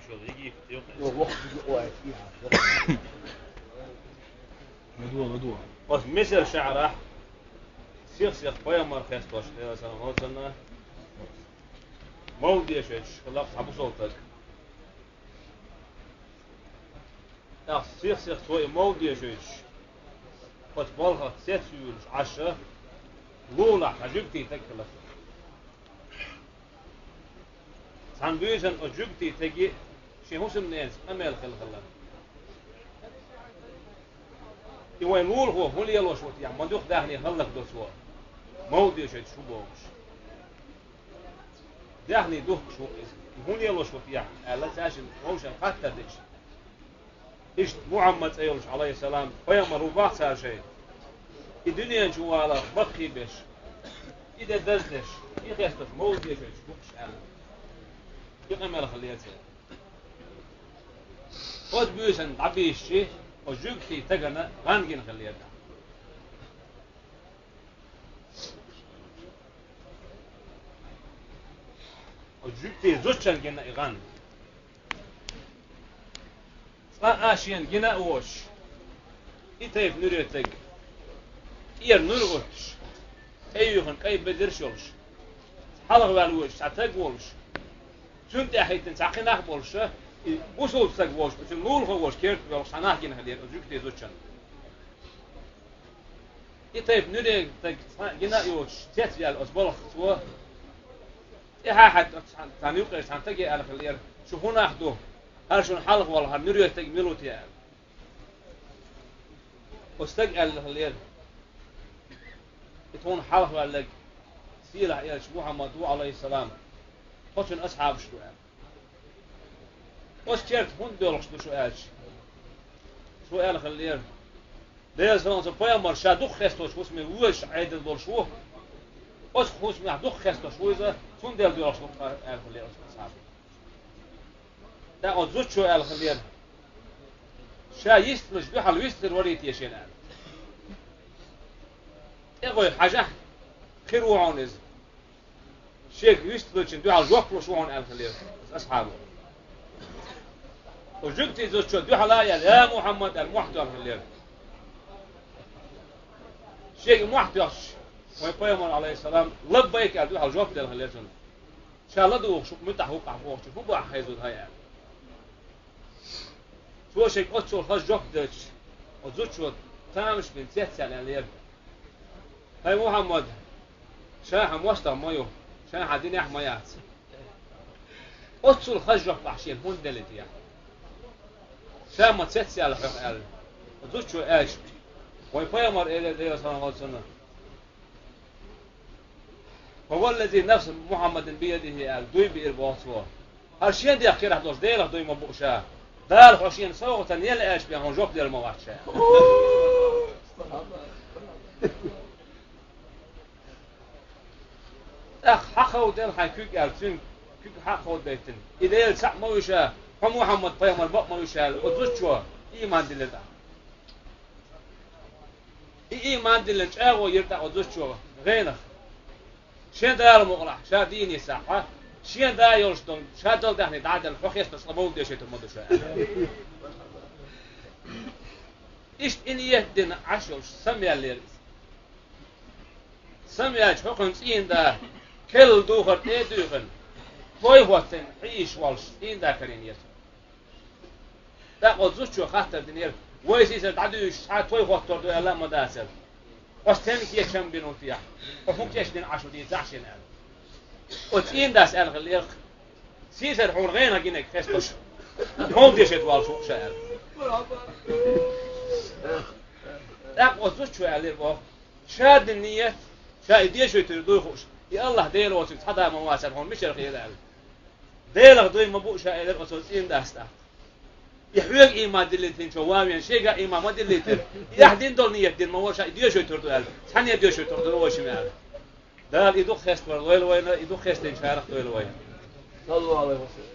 شو يجي يوم وقت وقت فيها مدوع بس مثل شعره سيخ بايا مرخص توش يا سلام هوتنا مودي شيء خلاص ابو صوتك اه سيخ توي مودي شيء بس بالها سيتسول 10 لولا حجبتي تكلف ساندويشن أجبتي تجي شيء هو سمناس أمال خلا يوين لول هو اللي يلوش وقت يعني ما دوخ دهني خلك دوسوا مودي شيء شو بوش دهني دوخ شو هون يلوش وقت يعني لا تاشن موشن حتى ديش إيش محمد أيلوش عليه السلام فيما ربع صار شيء الدنيا جوالا بخي بش إذا دزدش يخيستف مودي شيء شو بوش أنا يقوم ماله خليته خود بيوسن عبيشي وجوكتي تجنا غانجين خليته وجوكتي زوجن جنا إغان آشين جنا أوش إتايف نوريتك إير نورغوش أيوهن كاي بدرشولش حلق بالوش تعتقولش سنت أحيتن ساقين أخبرش وصل تسقوش بس نور خوش كيرت بيوش سناه جنا هدير أزوجتي زوجن إتايف نوري تك جنا يوش تيتي على الأسبوع سوا إيه حد تانيوك سانتجي على خلير شو هنا أخدوه هرشون حلق والله نوري تك ملوتي يعني واستج على خلير يتون حلق ولا سيرة يا شو محمد عليه السلام خشن أصحاب شو يعني وش كرت هون دولش شو قالش شو قال خلير ده زمان زبايا مرشا دوخ خستوش واسمه وش عيد الدولشوه وش خوش مع دوخ خستوش وإذا هون دول دولش قال خلير أصحاب ده أزوج شو قال خلير شا يستلش بحال يستر وريت يشين قال إيه حاجة خير وعونز شيخ يستلش دو على الوقت شو هون قال خلير أصحابه وجبتي زوج شو دو حلايا يا محمد المحتوى خلير شيخ محتوى ويقيمون عليه السلام لبيك قال دو على الوقت قال خلير إن شاء الله دو شو متح وقع فوق شو بقى حيزود هاي يعني شو شيخ أتصل خش جوك دش وزوج شو تامش من 6 سنة خلير هاي محمد شاح موسطة مايو شاح عدين يحميات أتصل خجرة بحشين هون دلتي يعني شاح ما تسيتسي على حق قال وزوج شو إيش ويقيمر إلى صلى الله عليه وسلم هو الذي نفس محمد بيده قال دوي بإرباطه هالشين دي أخير حدوش ديلك دوي مبوشة دار حشين سوق تنيل إيش بيهون جوك دير مواشة أخ حقه ودل حكيك ألفين كيك حقه ديتن إذا يلسع ما يشاء هم محمد طيب البق ما يشاء وزوج شو إيمان دلته إيمان دلته أو يرتاح وزوج شو غيره شين دار مغلق شا ديني صح شين دا يرشتون شا دل دهني دعدل فخيس بس لبول ديشة المدرسة إيش إن يهدن عشوش سمي الليل سمي حكم سين دا كل دوخر دوخن توي وقتن عيش والش إن دا كرين يسوع دا قد شو خاطر دنير ويسيس تعدوش ساعة توي وقتر دو ألا مداسل وستنك يكشم بنوتيا وفوق يشدن عشو دي زعشن أل وتين داس أل غليق سيسر حور غينا جينك خستوش هون ديشت والشوق شأل دا قد شو ألير بوف شاد النية شاي ديشو يتردوي خوش يا الله ديل وسيت حدا مواسر هون مش الخير قال ديل دوي مبو شاي لك وسوسين داستا يحويق إيمان دلتين شوامين شيء إيمان ما دلتين يحدين دول نية دين ما هو شاي ديشو يتردو قال ثانية ديشو يتردو وش مال دال يدو خست ولا وين يدو خست إن شاء الله وين صلوا عليه وسلم